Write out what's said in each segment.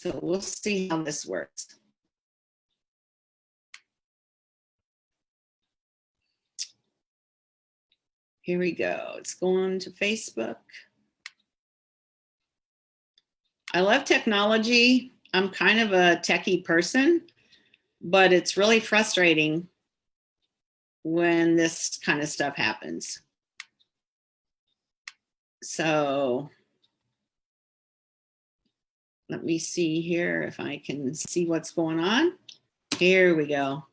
So we'll see how this works. Here we go. It's going to Facebook. I love technology. I'm kind of a techie person, but it's really frustrating when this kind of stuff happens. So let me see here if I can see what's going on. Here we go.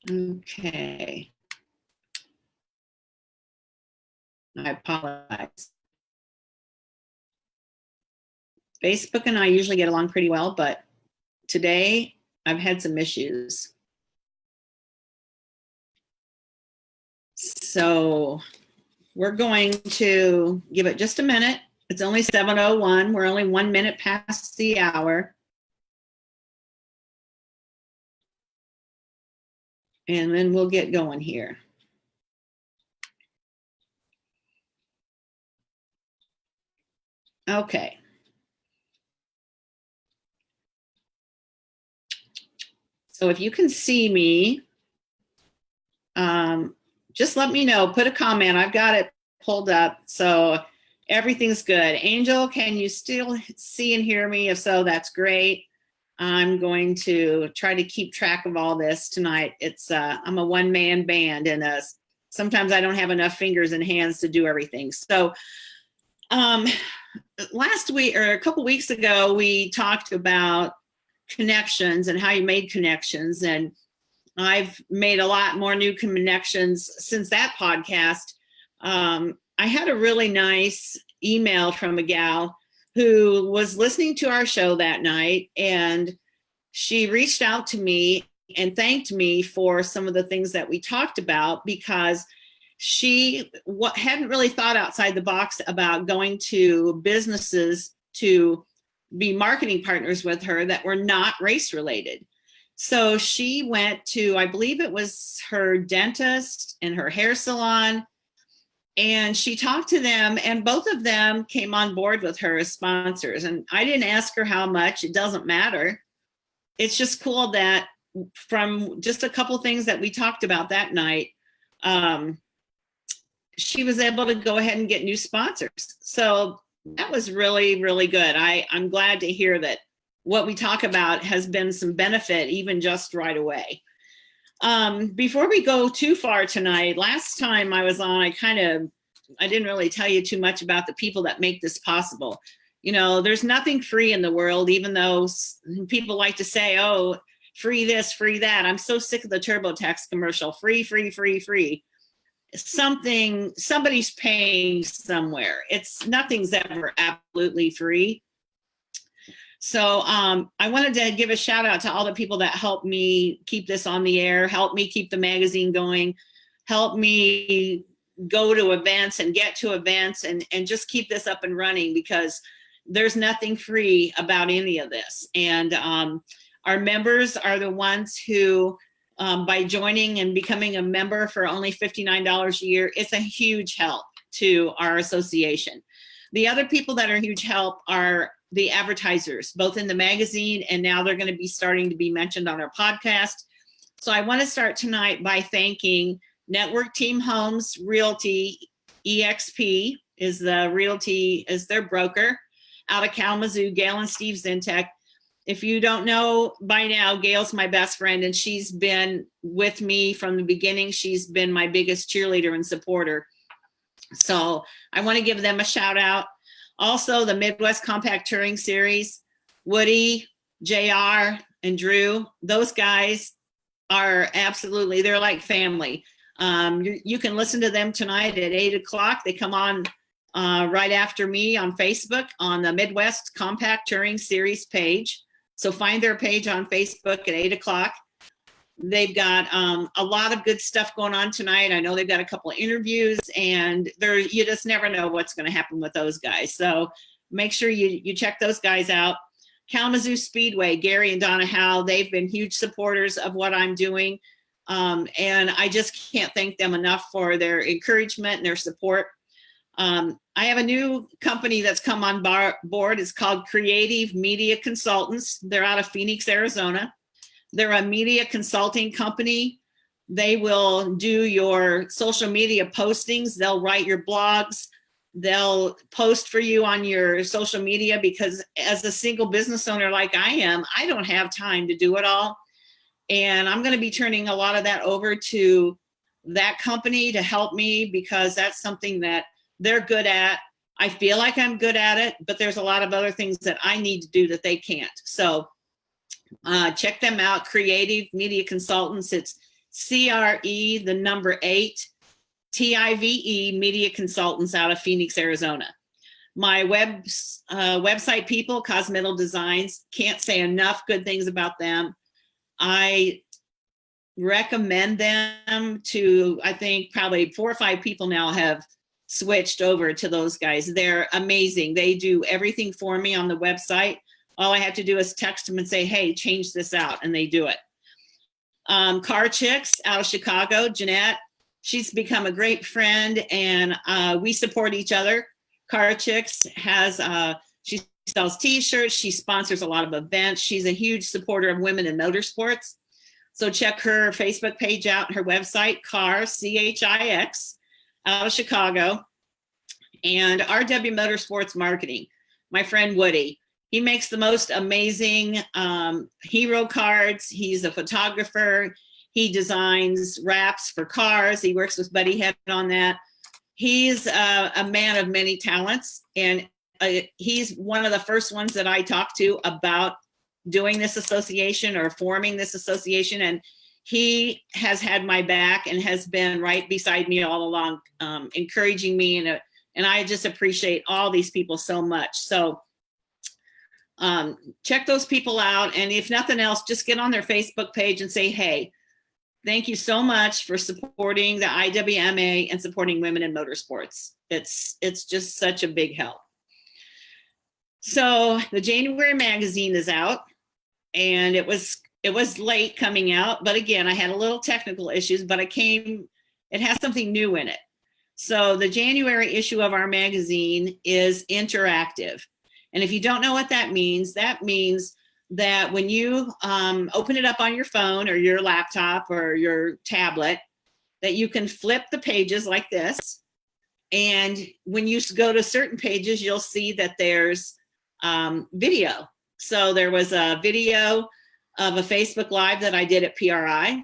Okay. I apologize. Facebook and I usually get along pretty well, but today I've had some issues. So we're going to give it just a minute. It's only 7:01. We're only 1 minute past the hour. And then we'll get going here. Okay. So if you can see me, just let me know, put a comment. I've got it pulled up, so everything's good. Angel, can you still see and hear me? If so, that's great. I'm going to try to keep track of all this tonight. It's I'm a one-man band, and sometimes I don't have enough fingers and hands to do everything. So last week, or a couple weeks ago, we talked about connections and how you made connections, and I've made a lot more new connections since that podcast. I had a really nice email from a gal who was listening to our show that night, and she reached out to me and thanked me for some of the things that we talked about, because she hadn't really thought outside the box about going to businesses to be marketing partners with her that were not race related. So she went to, I believe it was her dentist and her hair salon, and she talked to them, and both of them came on board with her as sponsors. And I didn't ask her how much, it doesn't matter. It's just cool that from just a couple things that we talked about that night, she was able to go ahead and get new sponsors. So that was really, really good. I'm glad to hear that what we talk about has been some benefit, even just right away. Before we go too far tonight, last time I was on, I didn't really tell you too much about the people that make this possible. You know, there's nothing free in the world, even though people like to say, oh, free this, free that. I'm so sick of the TurboTax commercial, free, free, free, free. Somebody's paying somewhere. Nothing's ever absolutely free. So I wanted to give a shout out to all the people that helped me keep this on the air, help me keep the magazine going, help me go to events and get to events and just keep this up and running, because there's nothing free about any of this. And our members are the ones who, by joining and becoming a member for only $59 a year, it's a huge help to our association. The other people that are huge help are the advertisers, both in the magazine, and now they're going to be starting to be mentioned on our podcast. So I want to start tonight by thanking Network Team Homes Realty. EXP is their broker out of Kalamazoo, Gail and Steve Zintek. If you don't know by now, Gail's my best friend, and she's been with me from the beginning. She's been my biggest cheerleader and supporter. So I want to give them a shout out. Also, the Midwest Compact Touring Series, Woody, JR, and Drew, those guys are absolutely, they're like family. You can listen to them tonight at 8 o'clock. They come on right after me on Facebook on the Midwest Compact Touring Series page. So find their page on Facebook at 8 o'clock. They've got a lot of good stuff going on tonight. I know they've got a couple of interviews, and you just never know what's going to happen with those guys. So make sure you check those guys out. Kalamazoo Speedway, Gary and Donna Howe, they've been huge supporters of what I'm doing. And I just can't thank them enough for their encouragement and their support. I have a new company that's come on board. It's called Creative Media Consultants. They're out of Phoenix, Arizona. They're a media consulting company. They will do your social media postings. They'll write your blogs. They'll post for you on your social media, because as a single business owner like I am, I don't have time to do it all. And I'm going to be turning a lot of that over to that company to help me, because that's something that they're good at. I feel like I'm good at it, but there's a lot of other things that I need to do that they can't. So check them out, Creative Media Consultants. It's CRE, the number 8, TIVE Media Consultants out of Phoenix, Arizona. My website people, Cosmetal Designs, can't say enough good things about them. I recommend them to, I think probably 4 or 5 people now have switched over to those guys. They're amazing. They do everything for me on the website. All I have to do is text them and say, hey, change this out, and they do it. Car Chicks out of Chicago, Jeanette, she's become a great friend, and we support each other. Car Chicks has, she sells t-shirts, she sponsors a lot of events. She's a huge supporter of women in motorsports. So check her Facebook page out, her website, Car, CHIX, out of Chicago. And RW Motorsports Marketing, my friend Woody. He makes the most amazing hero cards. He's a photographer. He designs wraps for cars. He works with Buddy Head on that. He's a man of many talents, and he's one of the first ones that I talked to about doing this association or forming this association. And he has had my back and has been right beside me all along, encouraging me. And I just appreciate all these people so much. So check those people out. And if nothing else, just get on their Facebook page and say, hey, thank you so much for supporting the IWMA and supporting women in motorsports. It's just such a big help. So the January magazine is out, and it was late coming out, but again, I had a little technical issues, but it has something new in it. So the January issue of our magazine is interactive. And if you don't know what that means that when you open it up on your phone or your laptop or your tablet, that you can flip the pages like this. And when you go to certain pages, you'll see that there's video. So there was a video of a Facebook Live that I did at PRI.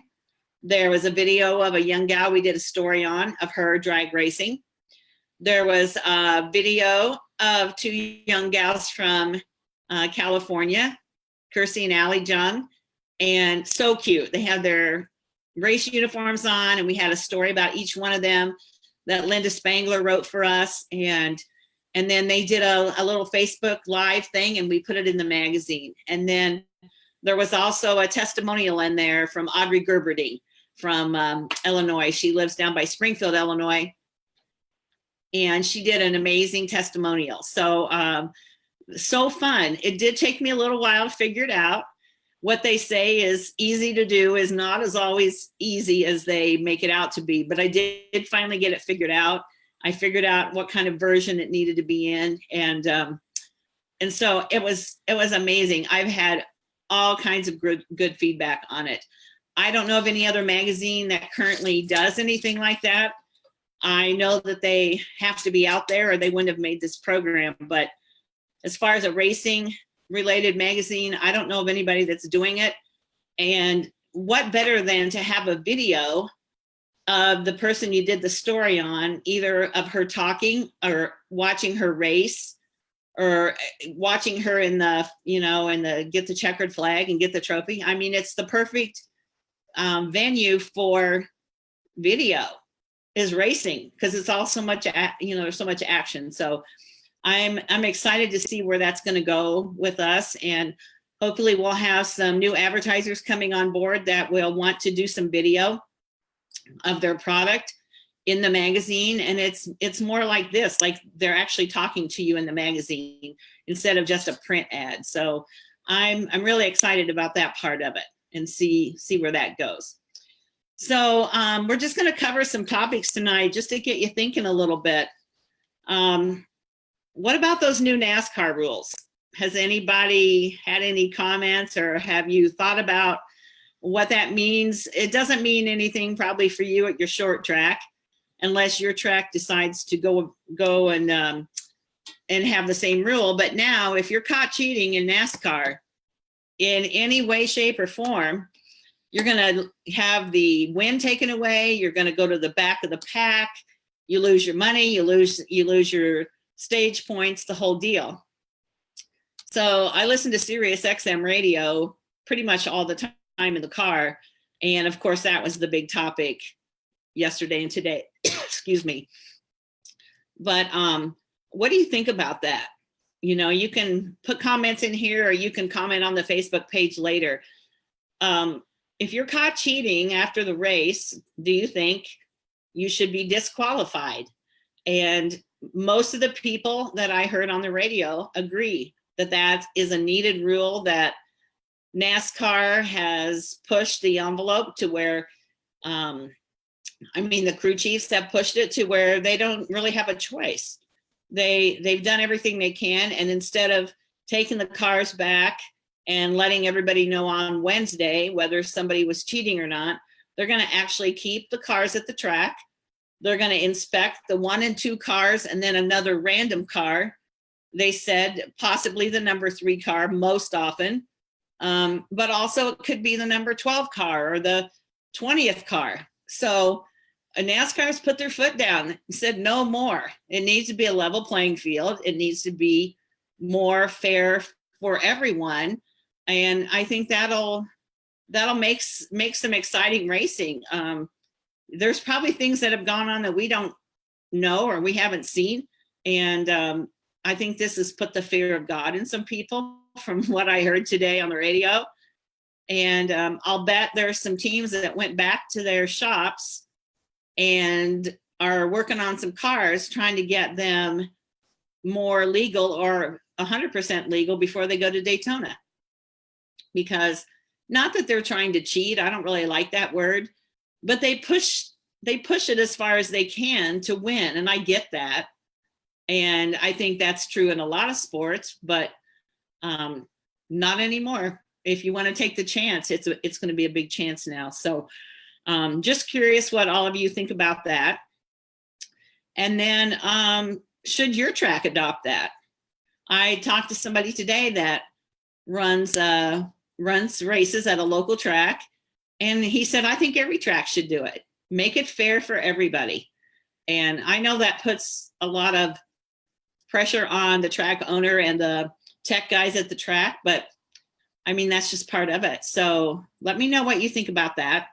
There was a video of a young gal we did a story on of her drag racing. There was a video of 2 young gals from California, Kirsty and Allie Jung, and so cute. They had their race uniforms on, and we had a story about each one of them that Linda Spangler wrote for us. And then they did a little Facebook Live thing, and we put it in the magazine. And then there was also a testimonial in there from Audrey Gerberding from Illinois. She lives down by Springfield, Illinois. And she did an amazing testimonial. So, so fun. It did take me a little while to figure it out. What they say is easy to do is not as always easy as they make it out to be, but I did finally get it figured out. I figured out what kind of version it needed to be in. And so it was amazing. I've had all kinds of good feedback on it. I don't know of any other magazine that currently does anything like that. I know that they have to be out there or they wouldn't have made this program. But as far as a racing related magazine, I don't know of anybody that's doing it. And what better than to have a video of the person you did the story on, either of her talking or watching her race or watching her in the get the checkered flag and get the trophy. I mean, it's the perfect venue for video is racing, because it's all so much, there's so much action. So I'm excited to see where that's going to go with us. And hopefully we'll have some new advertisers coming on board that will want to do some video of their product in the magazine. And it's more like this, like they're actually talking to you in the magazine instead of just a print ad. So I'm really excited about that part of it and see where that goes. So we're just going to cover some topics tonight just to get you thinking a little bit. What about those new NASCAR rules? Has anybody had any comments, or have you thought about what that means? It doesn't mean anything probably for you at your short track, unless your track decides to go and have the same rule. But now, if you're caught cheating in NASCAR in any way, shape, or form, you're going to have the win taken away. You're going to go to the back of the pack. You lose your money. You lose your stage points, the whole deal. So I listen to Sirius XM radio pretty much all the time in the car. And of course, that was the big topic yesterday and today. Excuse me. But what do you think about that? You know, you can put comments in here, or you can comment on the Facebook page later. If you're caught cheating after the race, do you think you should be disqualified? And most of the people that I heard on the radio agree that that is a needed rule, that NASCAR has pushed the envelope to where, the crew chiefs have pushed it to where they don't really have a choice. They've done everything they can, and instead of taking the cars back and letting everybody know on Wednesday whether somebody was cheating or not, they're going to actually keep the cars at the track. They're going to inspect the 1 and 2 cars and then another random car. They said possibly the number 3 car most often, but also it could be the number 12 car or the 20th car. So NASCAR has put their foot down and said no more. It needs to be a level playing field. It needs to be more fair for everyone. And I think that'll make some exciting racing. There's probably things that have gone on that we don't know or we haven't seen. And I think this has put the fear of God in some people, from what I heard today on the radio. And I'll bet there's some teams that went back to their shops and are working on some cars, trying to get them more legal or 100% legal before they go to Daytona. Because not that they're trying to cheat, I don't really like that word, but they push it as far as they can to win. And I get that. And I think that's true in a lot of sports, but not anymore. If you want to take the chance, it's going to be a big chance now. So just curious what all of you think about that. And then should your track adopt that? I talked to somebody today that runs races at a local track, and he said, I think every track should do it. Make it fair for everybody. And I know that puts a lot of pressure on the track owner and the tech guys at the track, but I mean, that's just part of it. So let me know what you think about that.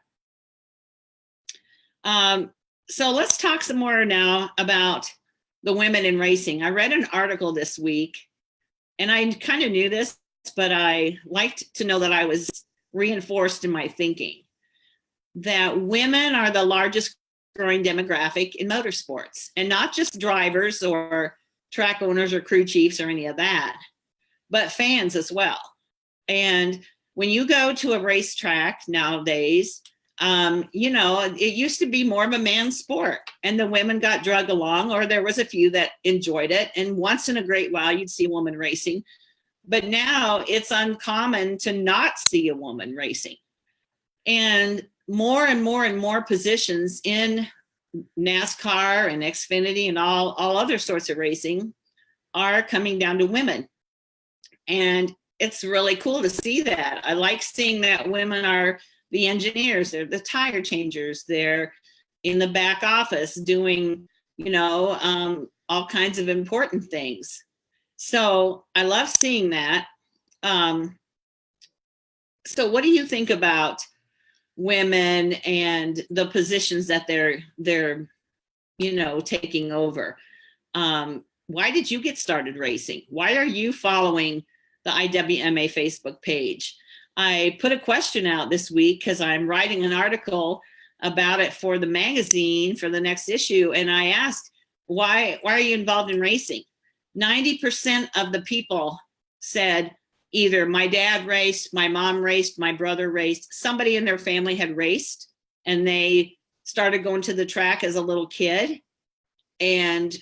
So let's talk some more now about the women in racing. I read an article this week, and I kind of knew this, but I liked to know that I was reinforced in my thinking that women are the largest growing demographic in motorsports, and not just drivers or track owners or crew chiefs or any of that, but fans as well. And when you go to a racetrack nowadays, it used to be more of a man's sport, and the women got dragged along, or there was a few that enjoyed it. And once in a great while, you'd see a woman racing. But now it's uncommon to not see a woman racing. And more and more positions in NASCAR and Xfinity and all other sorts of racing are coming down to women. And it's really cool to see that. I like seeing that women are the engineers, they're the tire changers, they're in the back office doing, all kinds of important things. So I love seeing that. So what do you think about women and the positions that they're taking over? Why did you get started racing? Why are you following the IWMA Facebook page? I put a question out this week because I'm writing an article about it for the magazine for the next issue. And I asked, why are you involved in racing? 90% of the people said either my dad raced, my mom raced, my brother raced, somebody in their family had raced, and they started going to the track as a little kid. And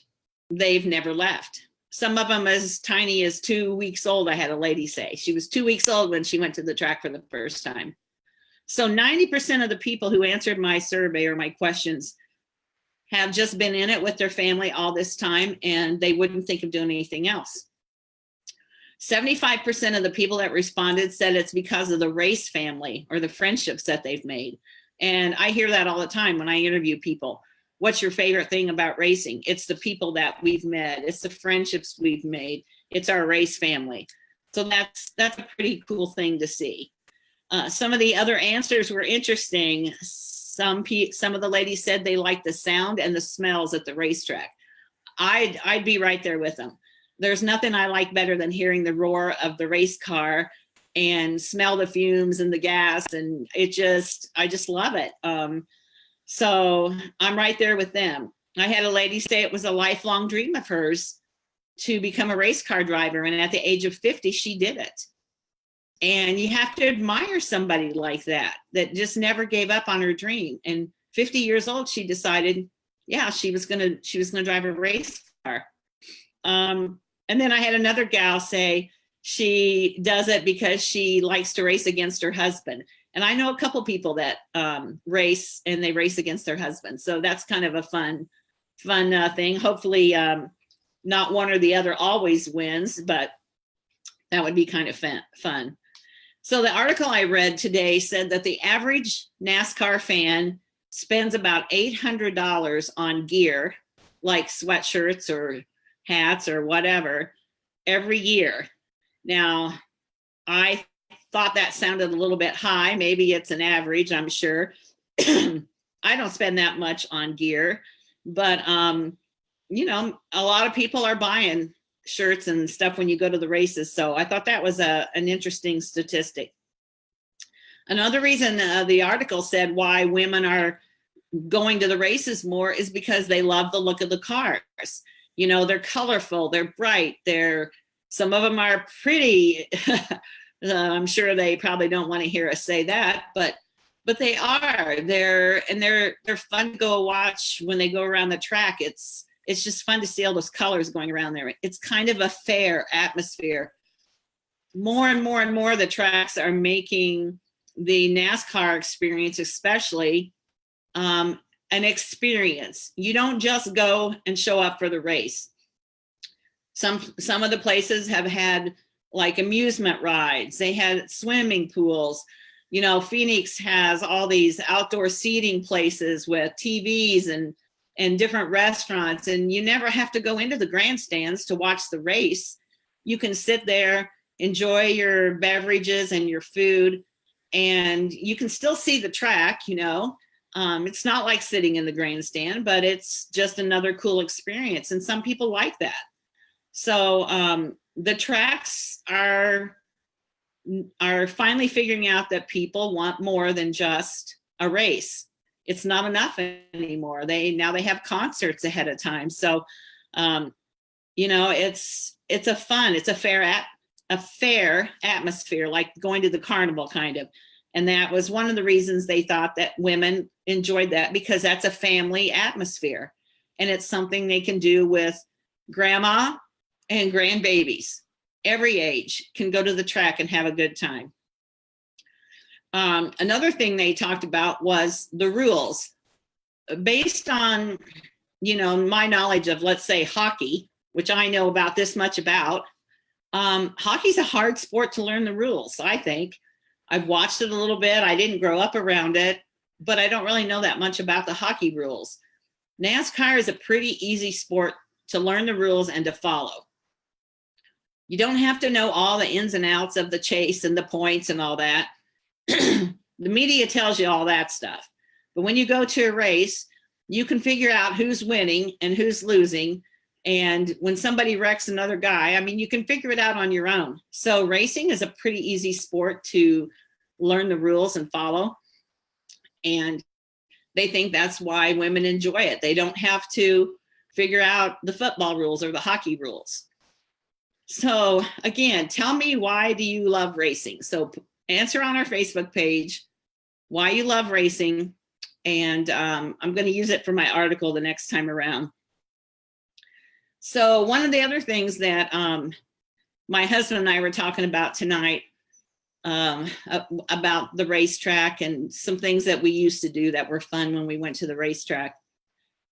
they've never left. Some of them as tiny as 2 weeks old. I had a lady say she was 2 weeks old when she went to the track for the first time. So 90% of the people who answered my survey or my questions have just been in it with their family all this time, and they wouldn't think of doing anything else. 75% of the people that responded said it's because of the race family or the friendships that they've made. And I hear that all the time when I interview people. What's your favorite thing about racing? It's the people that we've met. It's the friendships we've made. It's our race family. So that's a pretty cool thing to see. Some of the other answers were interesting. Some of the ladies said they like the sound and the smells at the racetrack. I'd be right there with them. There's nothing I like better than hearing the roar of the race car and smell the fumes and the gas, and I just love it. So I'm right there with them. I had a lady say it was a lifelong dream of hers to become a race car driver, and at the age of 50, she did it. And you have to admire somebody like that just never gave up on her dream. And 50 years old, she decided, yeah, she was gonna drive a race car. And then I had another gal say she does it because she likes to race against her husband. And I know a couple people that race, and they race against their husband. So that's kind of a fun thing. Hopefully not one or the other always wins, but that would be kind of fun. So the article I read today said that the average NASCAR fan spends about $800 on gear, like sweatshirts or hats or whatever, every year. Now, I thought that sounded a little bit high. Maybe it's an average, I'm sure. I don't spend that much on gear, but you know, a lot of people are buying shirts and stuff when you go to the races. So I thought that was an interesting statistic. Another reason the article said why women are going to the races more is because they love the look of the cars. You know, they're colorful, they're bright, some of them are pretty. I'm sure they probably don't want to hear us say that, but they are. They're fun to go watch when they go around the track. It's just fun to see all those colors going around there. It's kind of a fair atmosphere. More and more and more, the tracks are making the NASCAR experience, especially, an experience. You don't just go and show up for the race. Some of the places have had like amusement rides. They had swimming pools. You know, Phoenix has all these outdoor seating places with TVs and different restaurants, and you never have to go into the grandstands to watch the race. You can sit there, enjoy your beverages and your food, and you can still see the track, you know. It's not like sitting in the grandstand, but it's just another cool experience, and some people like that. So the tracks are finally figuring out that people want more than just a race. It's not enough anymore. Now they have concerts ahead of time. So, you know, it's a fair atmosphere, like going to the carnival kind of. And that was one of the reasons they thought that women enjoyed that, because that's a family atmosphere. And it's something they can do with grandma and grandbabies. Every age can go to the track and have a good time. Another thing they talked about was the rules. Based on, you know, my knowledge of, let's say, hockey, which I know about this much about, hockey's a hard sport to learn the rules, I think. I've watched it a little bit. I didn't grow up around it, but I don't really know that much about the hockey rules. NASCAR is a pretty easy sport to learn the rules and to follow. You don't have to know all the ins and outs of the chase and the points and all that. The media tells you all that stuff. But when you go to a race, you can figure out who's winning and who's losing. And when somebody wrecks another guy, I mean, you can figure it out on your own. So racing is a pretty easy sport to learn the rules and follow. And they think that's why women enjoy it. They don't have to figure out the football rules or the hockey rules. So again, tell me, why do you love racing? So answer on our Facebook page why you love racing. And I'm going to use it for my article the next time around. So one of the other things that my husband and I were talking about tonight, about the racetrack and some things that we used to do that were fun when we went to the racetrack.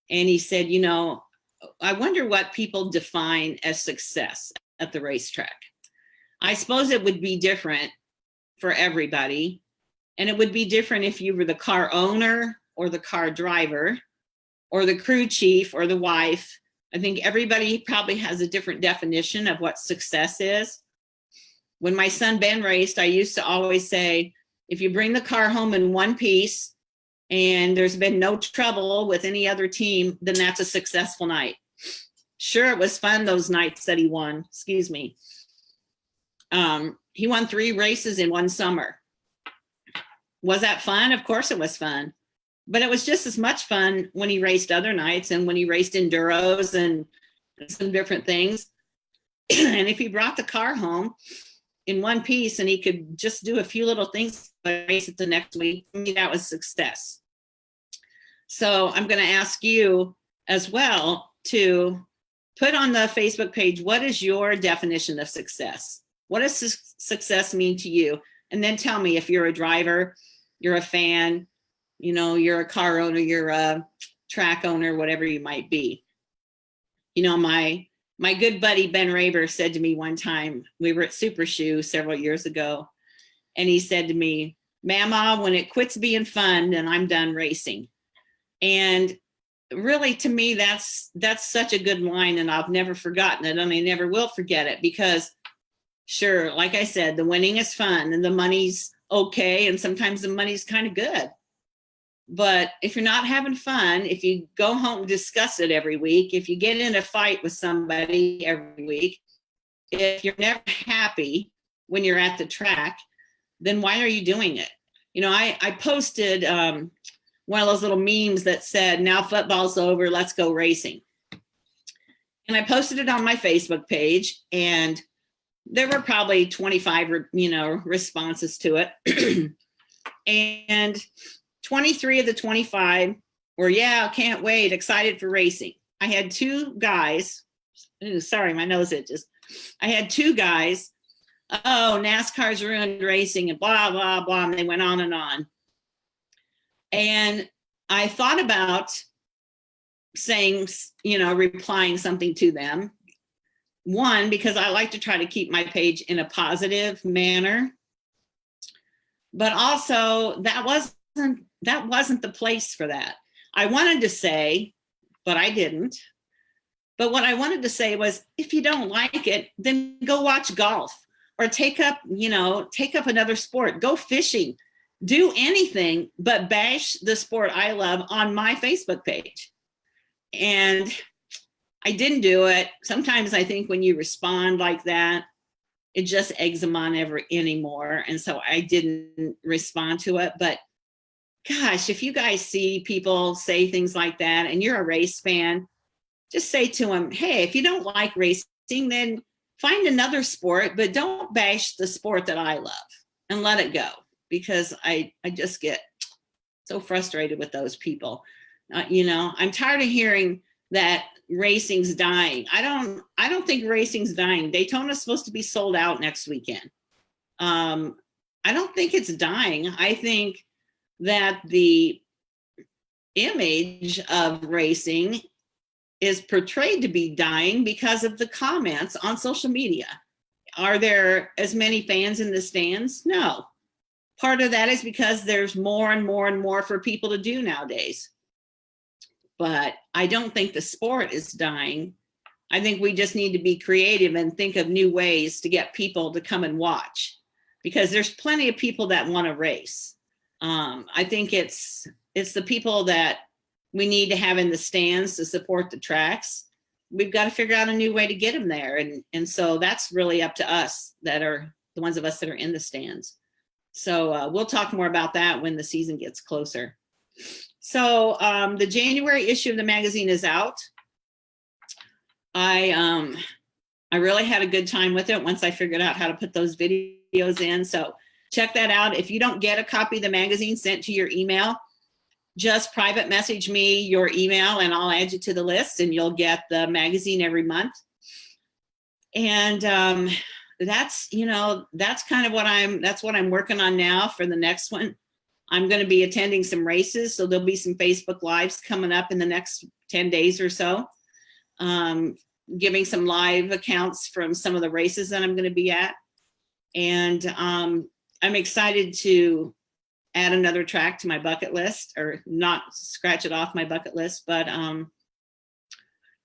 And he said, you know, I wonder what people define as success at the racetrack. I suppose it would be different for everybody. And it would be different if you were the car owner or the car driver or the crew chief or the wife. I think everybody probably has a different definition of what success is. When my son Ben raced, I used to always say, if you bring the car home in one piece and there's been no trouble with any other team, then that's a successful night. Sure, it was fun those nights that he won. Excuse me. He won 3 races in one summer. Was that fun? Of course it was fun. But it was just as much fun when he raced other nights and when he raced enduros and some different things. And if he brought the car home in one piece and he could just do a few little things, race it the next week, I mean, that was success. So I'm going to ask you as well to put on the Facebook page, what is your definition of success? What does success mean to you? And then tell me if you're a driver, you're a fan, you know, you're a car owner, you're a track owner, whatever you might be. You know, my good buddy Ben Raber said to me one time, we were at Super Shoe several years ago, and he said to me, Mama, when it quits being fun, then I'm done racing. And really, to me, that's such a good line, and I've never forgotten it, and I never will forget it, because sure, like I said, the winning is fun and the money's okay, and sometimes the money's kind of good. But if you're not having fun, if you go home and discuss it every week, if you get in a fight with somebody every week, if you're never happy when you're at the track, then why are you doing it? You know, I posted one of those little memes that said, now football's over, let's go racing. And I posted it on my Facebook page, and there were probably 25, responses to it. And 23 of the 25 were, yeah, can't wait, excited for racing. I had 2 guys, sorry, my nose itches. I had 2 guys, oh, NASCAR's ruined racing and blah, blah, blah, and they went on and on. And I thought about saying, replying something to them. One, because I like to try to keep my page in a positive manner, but also that wasn't the place for that. I wanted to say, but I didn't. But what I wanted to say was, if you don't like it, then go watch golf or take up another sport, go fishing, do anything but bash the sport I love on my Facebook page. And I didn't do it. Sometimes I think when you respond like that, it just eggs them on anymore. And so I didn't respond to it. But gosh, if you guys see people say things like that and you're a race fan, just say to them, hey, if you don't like racing, then find another sport, but don't bash the sport that I love, and let it go, because I just get so frustrated with those people. I'm tired of hearing that racing's dying. I don't think racing's dying. Daytona's supposed to be sold out next weekend. I don't think it's dying. I think that the image of racing is portrayed to be dying because of the comments on social media. Are there as many fans in the stands? No. Part of that is because there's more and more and more for people to do nowadays. But I don't think the sport is dying. I think we just need to be creative and think of new ways to get people to come and watch, because there's plenty of people that want to race. I think it's the people that we need to have in the stands to support the tracks. We've got to figure out a new way to get them there. And so that's really up to us, that are the ones of us that are in the stands. So we'll talk more about that when the season gets closer. So the January issue of the magazine is out. I really had a good time with it once I figured out how to put those videos in. So check that out. If you don't get a copy of the magazine sent to your email, just private message me your email and I'll add you to the list and you'll get the magazine every month. And that's kind of what I'm working on now for the next one. I'm going to be attending some races. So there'll be some Facebook Lives coming up in the next 10 days or so, giving some live accounts from some of the races that I'm going to be at. And I'm excited to add another track to my bucket list, or not scratch it off my bucket list. But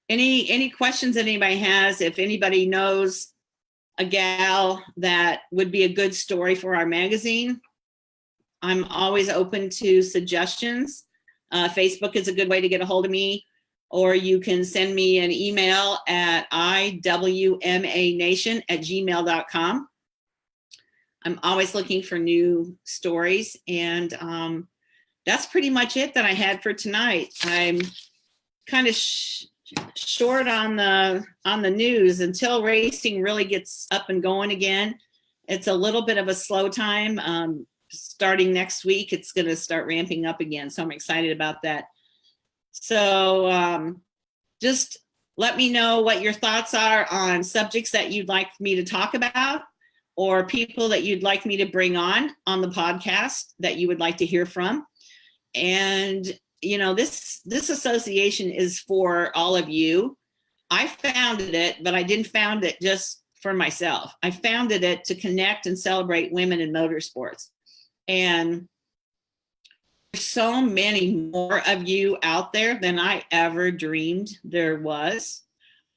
any questions that anybody has, if anybody knows a gal that would be a good story for our magazine, I'm always open to suggestions. Facebook is a good way to get a hold of me, or you can send me an email at iwmanation@gmail.com. I'm always looking for new stories, and that's pretty much it that I had for tonight. I'm kind of short on the news until racing really gets up and going again. It's a little bit of a slow time. Starting next week, it's going to start ramping up again. So I'm excited about that. So just let me know what your thoughts are on subjects that you'd like me to talk about, or people that you'd like me to bring on the podcast that you would like to hear from. And, this association is for all of you. I founded it, but I didn't found it just for myself. I founded it to connect and celebrate women in motorsports. And there's so many more of you out there than I ever dreamed there was.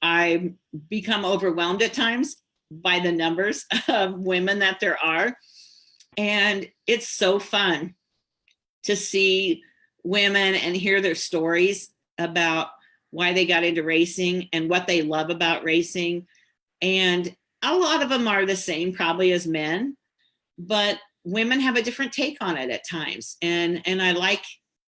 I become overwhelmed at times by the numbers of women that there are. And it's so fun to see women and hear their stories about why they got into racing and what they love about racing. And a lot of them are the same probably as men, but women have a different take on it at times. And I like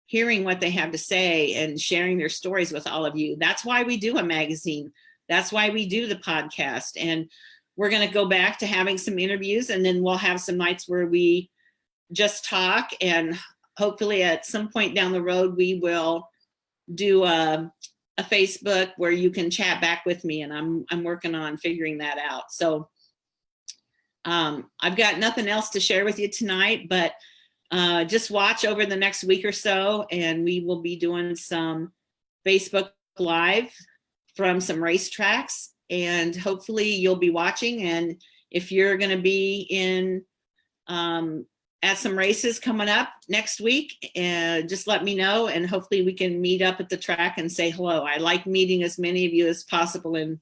hearing what they have to say and sharing their stories with all of you. That's why we do a magazine. That's why we do the podcast. And we're going to go back to having some interviews, and then we'll have some nights where we just talk. And hopefully at some point down the road, we will do a Facebook where you can chat back with me. And I'm working on figuring that out. So I've got nothing else to share with you tonight, but just watch over the next week or so, and we will be doing some Facebook Live from some racetracks, and hopefully you'll be watching. And if you're going to be in at some races coming up next week, just let me know, and hopefully we can meet up at the track and say hello. I like meeting as many of you as possible in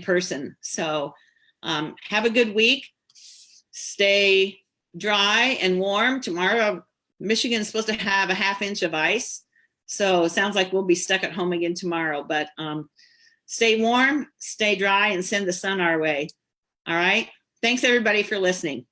person. So have a good week. Stay dry and warm. Tomorrow, Michigan's supposed to have a ½ inch of ice. So it sounds like we'll be stuck at home again tomorrow, but stay warm, stay dry, and send the sun our way. All right. Thanks everybody for listening.